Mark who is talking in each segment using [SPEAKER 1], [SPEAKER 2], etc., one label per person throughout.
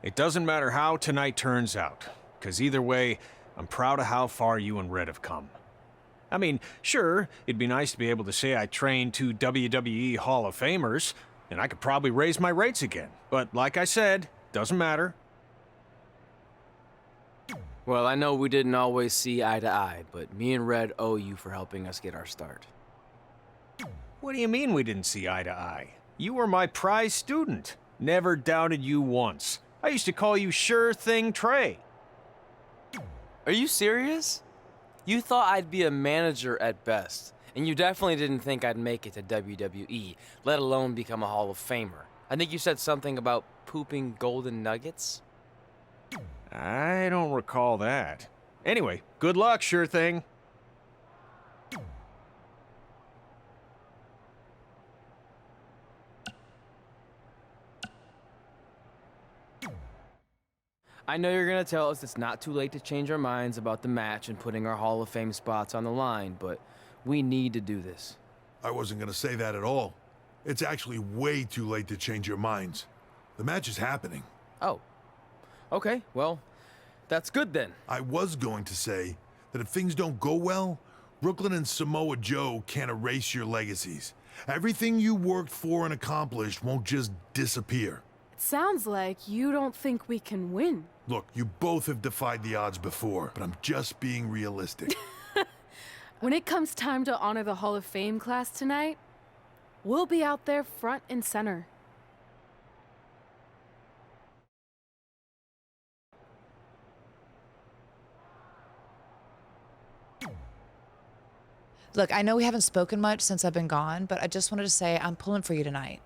[SPEAKER 1] It doesn't matter how tonight turns out, because either way, I'm proud of how far you and Red have come. I mean, sure, it'd be nice to be able to say I trained two WWE Hall of Famers, and I could probably raise my rates again. But like I said, doesn't matter.
[SPEAKER 2] Well, I know we didn't always see eye to eye, but me and Red owe you for helping us get our start.
[SPEAKER 1] What do you mean we didn't see eye to eye? You were my prize student. Never doubted you once. I used to call you Sure Thing Trey.
[SPEAKER 2] Are you serious? You thought I'd be a manager at best, and you definitely didn't think I'd make it to WWE, let alone become a Hall of Famer. I think you said something about pooping golden nuggets?
[SPEAKER 1] I don't recall that. Anyway, good luck, Sure Thing.
[SPEAKER 2] I know you're gonna tell us it's not too late to change our minds about the match and putting our Hall of Fame spots on the line, but we need to do this.
[SPEAKER 3] I wasn't gonna say that at all. It's actually way too late to change your minds. The match is happening.
[SPEAKER 2] Oh. Okay, well, that's good then.
[SPEAKER 3] I was going to say that if things don't go well, Brooklyn and Samoa Joe can't erase your legacies. Everything you worked for and accomplished won't just disappear.
[SPEAKER 4] Sounds like you don't think we can win.
[SPEAKER 3] Look, you both have defied the odds before, but I'm just being realistic.
[SPEAKER 4] When it comes time to honor the Hall of Fame class tonight, we'll be out there front and center.
[SPEAKER 5] Look, I know we haven't spoken much since I've been gone, but I just wanted to say I'm pulling for you tonight.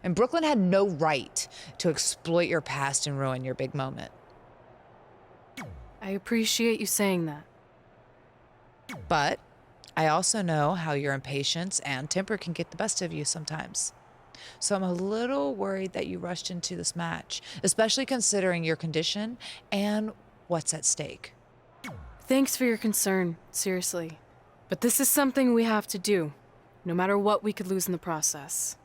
[SPEAKER 5] And Brooklyn had no right to exploit your past and ruin your big moment.
[SPEAKER 4] I appreciate you saying that.
[SPEAKER 5] But I also know how your impatience and temper can get the best of you sometimes. So I'm a little worried that you rushed into this match, especially considering your condition and what's at stake.
[SPEAKER 4] Thanks for your concern, seriously. But this is something we have to do, no matter what we could lose in the process.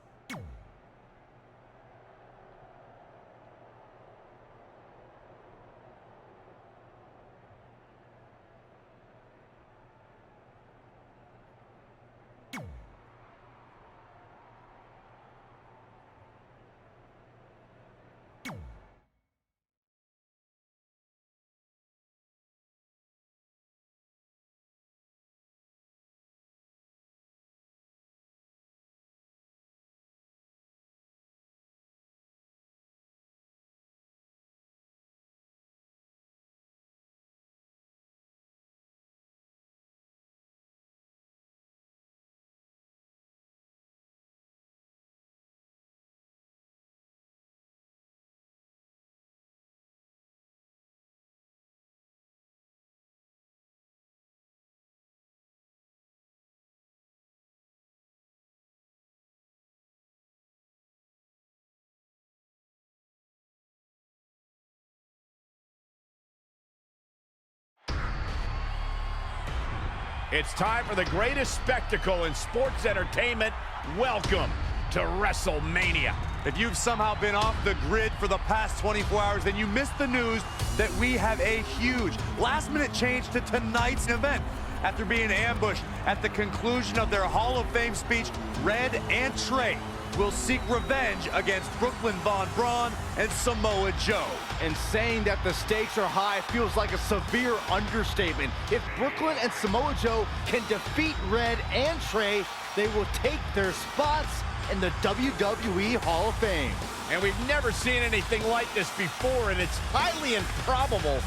[SPEAKER 6] It's time for the greatest spectacle in sports entertainment. Welcome to WrestleMania.
[SPEAKER 7] If you've somehow been off the grid for the past 24 hours, then you missed the news that we have a huge last-minute change to tonight's event. After being ambushed at the conclusion of their Hall of Fame speech, Red and Trey will seek revenge against Brooklyn Von Braun and Samoa Joe.
[SPEAKER 8] And saying that the stakes are high feels like a severe understatement. If Brooklyn and Samoa Joe can defeat Red and Trey, they will take their spots in the WWE Hall of Fame.
[SPEAKER 6] And we've never seen anything like this before, and it's highly improbable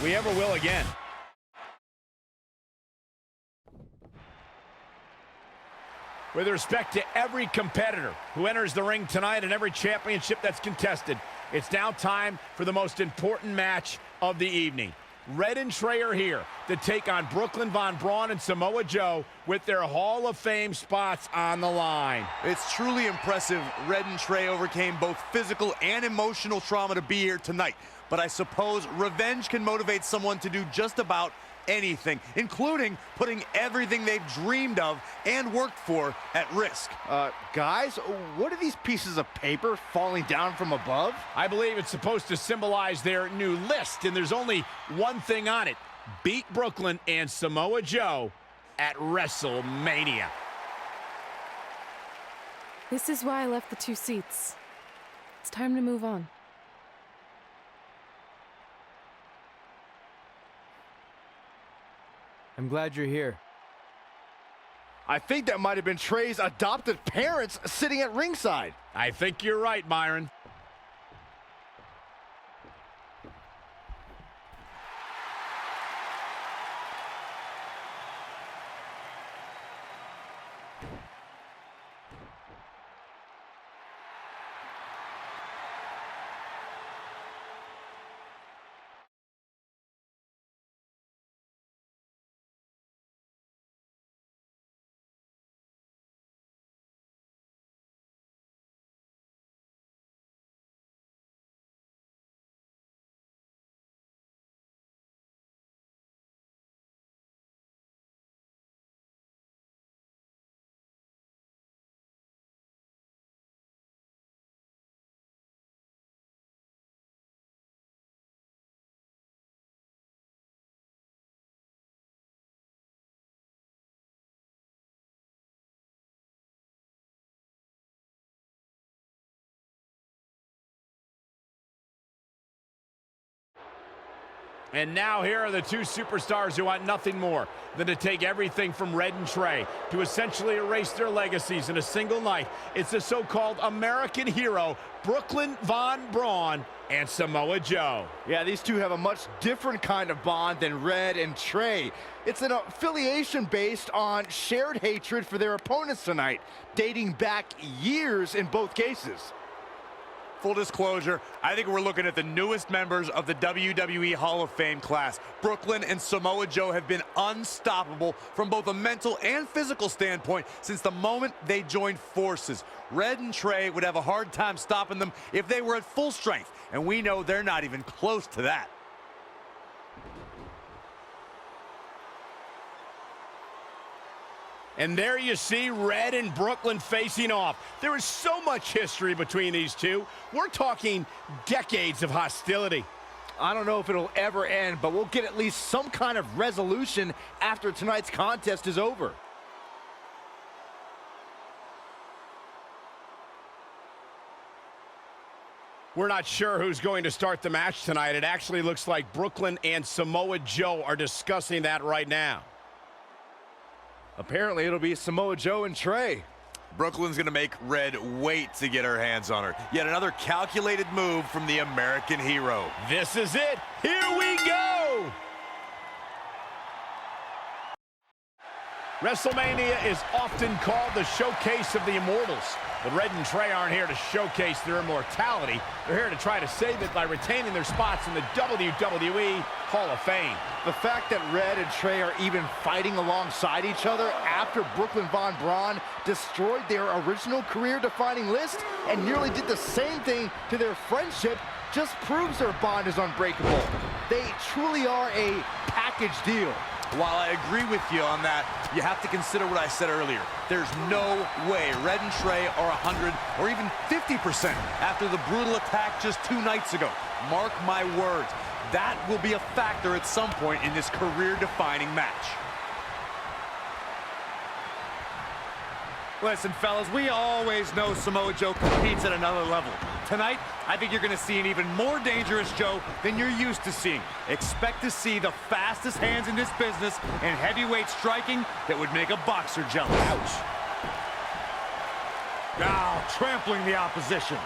[SPEAKER 6] we ever will again. With respect to every competitor who enters the ring tonight and every championship that's contested, it's now time for the most important match of the evening. Red and Trey are here to take on Brooklyn Von Braun and Samoa Joe with their Hall of Fame spots on the line.
[SPEAKER 7] It's truly impressive Red and Trey overcame both physical and emotional trauma to be here tonight. But I suppose revenge can motivate someone to do just about anything, including putting everything they've dreamed of and worked for at risk.
[SPEAKER 8] Guys, what are these pieces of paper falling down from above?
[SPEAKER 6] I believe it's supposed to symbolize their new list, and there's only one thing on it. Beat Brooklyn and Samoa Joe at WrestleMania.
[SPEAKER 4] This is why I left the 2 seats. It's time to move on.
[SPEAKER 2] I'm glad you're here.
[SPEAKER 8] I think that might have been Trey's adopted parents sitting at ringside.
[SPEAKER 6] I think you're right, Myron. And now here are the 2 superstars who want nothing more than to take everything from Red and Trey to essentially erase their legacies in a single night. It's the so-called American hero, Brooklyn Von Braun and Samoa Joe.
[SPEAKER 8] Yeah, these two have a much different kind of bond than Red and Trey. It's an affiliation based on shared hatred for their opponents tonight, dating back years in both cases.
[SPEAKER 7] Full disclosure, I think we're looking at the newest members of the WWE Hall of Fame class. Brooklyn and Samoa Joe have been unstoppable from both a mental and physical standpoint since the moment they joined forces. Red and Trey would have a hard time stopping them if they were at full strength, and we know they're not even close to that.
[SPEAKER 6] And there you see Red and Brooklyn facing off. There is so much history between these two. We're talking decades of hostility.
[SPEAKER 8] I don't know if it'll ever end, but we'll get at least some kind of resolution after tonight's contest is over.
[SPEAKER 6] We're not sure who's going to start the match tonight. It actually looks like Brooklyn and Samoa Joe are discussing that right now.
[SPEAKER 8] Apparently, it'll be Samoa Joe and Trey.
[SPEAKER 7] Brooklyn's gonna make Red wait to get her hands on her. Yet another calculated move from the American hero.
[SPEAKER 6] This is it. Here we go. WrestleMania is often called the showcase of the immortals. But Red and Trey aren't here to showcase their immortality. They're here to try to save it by retaining their spots in the WWE Hall of Fame.
[SPEAKER 8] The fact that Red and Trey are even fighting alongside each other after Brooklyn Von Braun destroyed their original career-defining list and nearly did the same thing to their friendship just proves their bond is unbreakable. They truly are a package deal.
[SPEAKER 7] While I agree with you on that, you have to consider what I said earlier. There's no way Red and Trey are 100 or even 50% after the brutal attack just 2 nights ago. Mark my words, that will be a factor at some point in this career-defining match. Listen, fellas, we always know Samoa Joe competes at another level. Tonight, I think you're going to see an even more dangerous Joe than you're used to seeing. Expect to see the fastest hands in this business and heavyweight striking that would make a boxer jealous. Ouch. Now, trampling the opposition.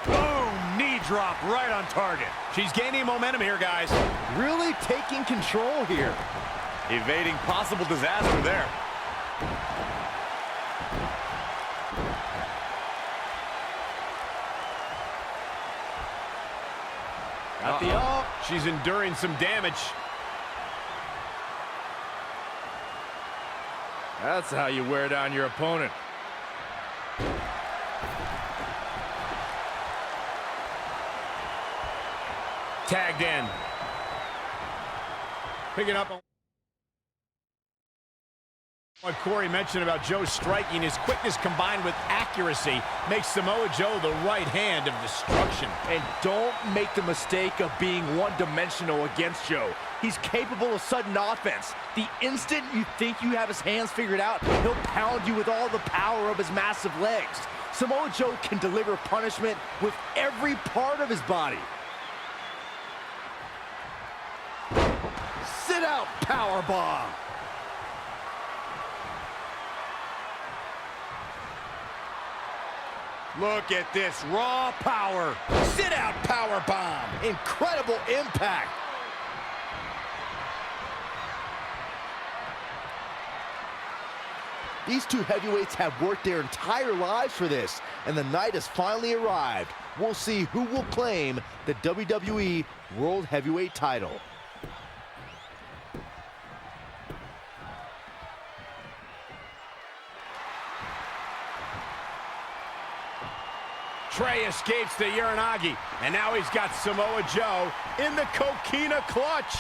[SPEAKER 7] Boom! Knee drop right on target.
[SPEAKER 6] She's gaining momentum here, guys.
[SPEAKER 8] Really taking control here.
[SPEAKER 7] Evading possible disaster there.
[SPEAKER 6] Got the up. She's enduring some damage.
[SPEAKER 8] That's how you wear down your opponent.
[SPEAKER 6] Tagged in. Picking up on what Corey mentioned about Joe striking, his quickness combined with accuracy makes Samoa Joe the right hand of destruction.
[SPEAKER 8] And don't make the mistake of being one-dimensional against Joe. He's capable of sudden offense. The instant you think you have his hands figured out, he'll pound you with all the power of his massive legs. Samoa Joe can deliver punishment with every part of his body. Sit out powerbomb.
[SPEAKER 7] Look at this raw power. Sit out power bomb.
[SPEAKER 8] Incredible impact. These two heavyweights have worked their entire lives for this, and the night has finally arrived. We'll see who will claim the WWE World Heavyweight title.
[SPEAKER 6] Trey escapes the Uranagi, and now he's got Samoa Joe in the coquina clutch.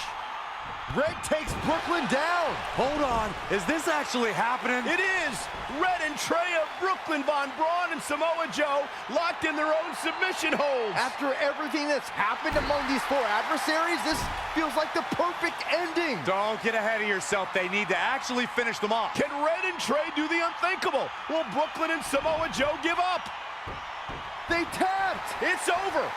[SPEAKER 8] Red takes Brooklyn down.
[SPEAKER 7] Hold on, is this actually happening?
[SPEAKER 6] It is! Red and Trey of Brooklyn, Von Braun and Samoa Joe locked in their own submission holds.
[SPEAKER 8] After everything that's happened among these four adversaries, this feels like the perfect ending.
[SPEAKER 7] Don't get ahead of yourself. They need to actually finish them off.
[SPEAKER 6] Can Red and Trey do the unthinkable? Will Brooklyn and Samoa Joe give up?
[SPEAKER 8] They tapped.
[SPEAKER 6] It's over.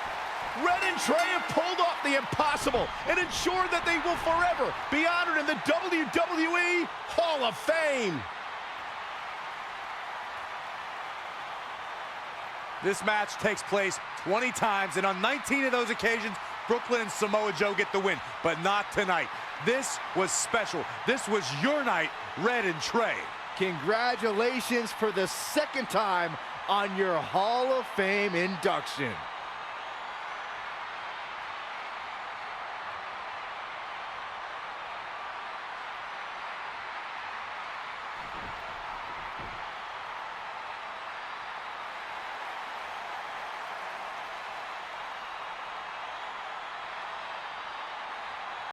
[SPEAKER 6] Red and Trey have pulled off the impossible and ensured that they will forever be honored in the WWE Hall of Fame.
[SPEAKER 7] This match takes place 20 times, and on 19 of those occasions, Brooklyn and Samoa Joe get the win, but not tonight. This was special. This was your night, Red and Trey.
[SPEAKER 8] Congratulations for the second time on your Hall of Fame induction.